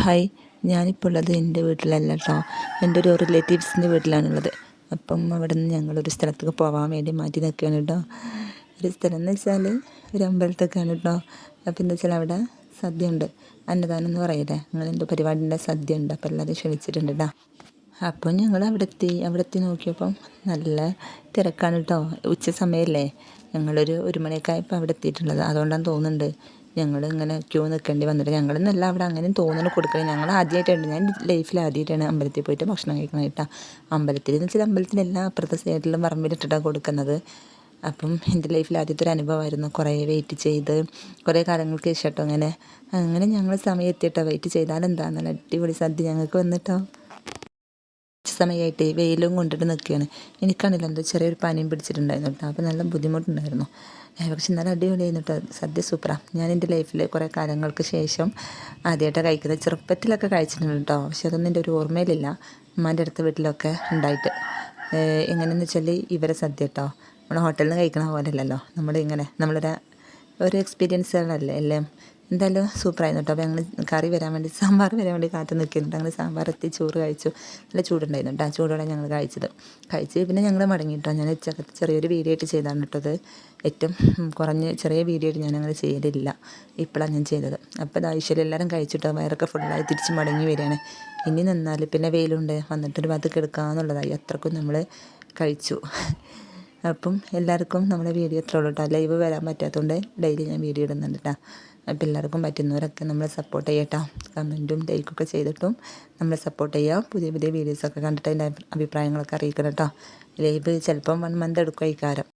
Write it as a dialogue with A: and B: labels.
A: Hi, ഞാനിപ്പോൾ ഉള്ളത് എൻ്റെ വീട്ടിലല്ല കേട്ടോ. എൻ്റെ ഒരു റിലേറ്റീവ്സിൻ്റെ വീട്ടിലാണുള്ളത്. അപ്പം അവിടെ നിന്ന് ഞങ്ങളൊരു സ്ഥലത്തേക്ക് പോകാൻ വേണ്ടി മാറ്റി നിൽക്കുകയാണ് കേട്ടോ. ഒരു സ്ഥലം എന്ന് വെച്ചാൽ ഒരു അമ്പലത്തൊക്കെയാണ് കേട്ടോ. അപ്പം എന്താ വെച്ചാൽ അവിടെ സദ്യ ഉണ്ട്, അന്നദാനം എന്ന് പറയട്ടെ, അങ്ങനെ എന്തോ പരിപാടിൻ്റെ സദ്യ ഉണ്ട്. അപ്പോൾ എല്ലാവരും ക്ഷണിച്ചിട്ടുണ്ട് കേട്ടോ. അപ്പോൾ ഞങ്ങൾ അവിടെ എത്തി നോക്കിയപ്പം നല്ല തിരക്കാണ് കേട്ടോ. ഉച്ച സമയമല്ലേ, ഞങ്ങളൊരു 1 മണിയൊക്കെ ആയപ്പോൾ അവിടെ എത്തിയിട്ടുള്ളത്. അതുകൊണ്ടാണ് തോന്നുന്നുണ്ട് ഞങ്ങൾ ഇങ്ങനെ ക്യൂ നിൽക്കേണ്ടി വന്നിട്ട്. ഞങ്ങളെന്നല്ല അവിടെ അങ്ങനെയും തോന്നുന്നു കൊടുക്കണം. ഞങ്ങൾ ആദ്യമായിട്ടാണ്, ഞാൻ ലൈഫിൽ ആദ്യമായിട്ടാണ് അമ്പലത്തിൽ പോയിട്ട് ഭക്ഷണം കഴിക്കണം കേട്ടോ. അമ്പലത്തിൽ എന്ന് വെച്ചാൽ അമ്പലത്തിൻ്റെ അപ്പുറത്തെ സൈഡിലും പറമ്പിലിട്ടിട്ടാണ് കൊടുക്കുന്നത്. അപ്പം എൻ്റെ ലൈഫിൽ ആദ്യത്തെ ഒരു അനുഭവമായിരുന്നു. കുറേ വെയിറ്റ് ചെയ്ത് കുറേ കാലങ്ങൾക്ക് ശേഷം കേട്ടോ. അങ്ങനെ ഞങ്ങൾ സമയം എത്തിയിട്ടോ. വെയിറ്റ് ചെയ്താലെന്താ, നല്ല അടിപൊളി സദ്യ ഞങ്ങൾക്ക് വന്നിട്ടോ. സമയമായിട്ട് വെയിലും കൊണ്ടിട്ട് നിൽക്കുകയാണ്. എനിക്കാണെങ്കിലും എന്തോ ചെറിയൊരു പനിയും പിടിച്ചിട്ടുണ്ടായിരുന്നു കേട്ടോ. അപ്പോൾ നല്ല ബുദ്ധിമുട്ടുണ്ടായിരുന്നു. പക്ഷെ നല്ല അടിപൊളിയായിരുന്നു കേട്ടോ. സദ്യ സൂപ്പറാണ്. ഞാൻ എൻ്റെ ലൈഫിൽ കുറേ കാലങ്ങൾക്ക് ശേഷം ആദ്യമായിട്ടാണ് കഴിക്കുന്നത്. ചെറുപ്പത്തിലൊക്കെ കഴിച്ചിട്ടുണ്ട് കേട്ടോ, പക്ഷെ അതൊന്നും എൻ്റെ ഒരു ഓർമ്മയിലില്ല. ഉമ്മാൻ്റെ അടുത്ത വീട്ടിലൊക്കെ ഉണ്ടായിട്ട്. എങ്ങനെയെന്ന് വെച്ചാൽ ഇവരെ സദ്യ കേട്ടോ, നമ്മൾ ഹോട്ടലിൽ നിന്ന് കഴിക്കണ പോലെ അല്ലല്ലോ. നമ്മളൊരു എക്സ്പീരിയൻസുകളല്ലേ എല്ലാം. എന്തായാലും സൂപ്പറായിരുന്നു കേട്ടോ. അപ്പോൾ ഞങ്ങൾ സാമ്പാർ വരാൻ വേണ്ടി കാത്തു നിൽക്കുന്നുണ്ട്. ഞങ്ങൾ സാമ്പാർ എത്തി, ചോറ് കഴിച്ചു. നല്ല ചൂടുണ്ടായിരുന്നു കേട്ടോ. ആ ചൂടോടെ ഞങ്ങൾ കഴിച്ച് പിന്നെ ഞങ്ങൾ മടങ്ങി കേട്ടോ. ഞാൻ ഉച്ചക്കത്ത് ചെറിയൊരു വീഡിയോ ആയിട്ട് ചെയ്താണ് കേട്ടത്. ഏറ്റവും കുറഞ്ഞ ചെറിയ വീഡിയോ ആയിട്ട് ഞാനങ്ങനെ ചെയ്തില്ല. ഇപ്പോഴാണ് ഞാൻ ചെയ്തത്. അപ്പോൾ അത് ഐശ്വര്യം എല്ലാവരും കഴിച്ചിട്ടോ. വയറൊക്കെ ഫുള്ളായി തിരിച്ച് മടങ്ങി വരികയാണ്. ഇനി നിന്നാൽ പിന്നെ വെയിലുണ്ട്, വന്നിട്ടൊരു ഭാഗത്ത് കിടക്കാമെന്നുള്ളതായി. അത്രക്കും നമ്മൾ കഴിച്ചു. അപ്പം എല്ലാവർക്കും നമ്മുടെ വീഡിയോ എത്ര ഉള്ളൂ കേട്ടോ. ലൈവ് വരാൻ പറ്റാത്തതുകൊണ്ട് ഡെയിലി ഞാൻ വീഡിയോ ഇടുന്നുണ്ട് കേട്ടോ. അപ്പോൾ എല്ലാവർക്കും പറ്റുന്നവരൊക്കെ നമ്മളെ സപ്പോർട്ട് ചെയ്യട്ടോ. കമൻറ്റും ലൈക്കൊക്കെ ചെയ്തിട്ടും നമ്മളെ സപ്പോർട്ട് ചെയ്യുക. പുതിയ വീഡിയോസൊക്കെ കണ്ടിട്ട് അതിൻ്റെ അഭിപ്രായങ്ങളൊക്കെ അറിയിക്കണം കേട്ടോ. ലൈവ് ചിലപ്പം 1 മന്ത് എടുക്കും.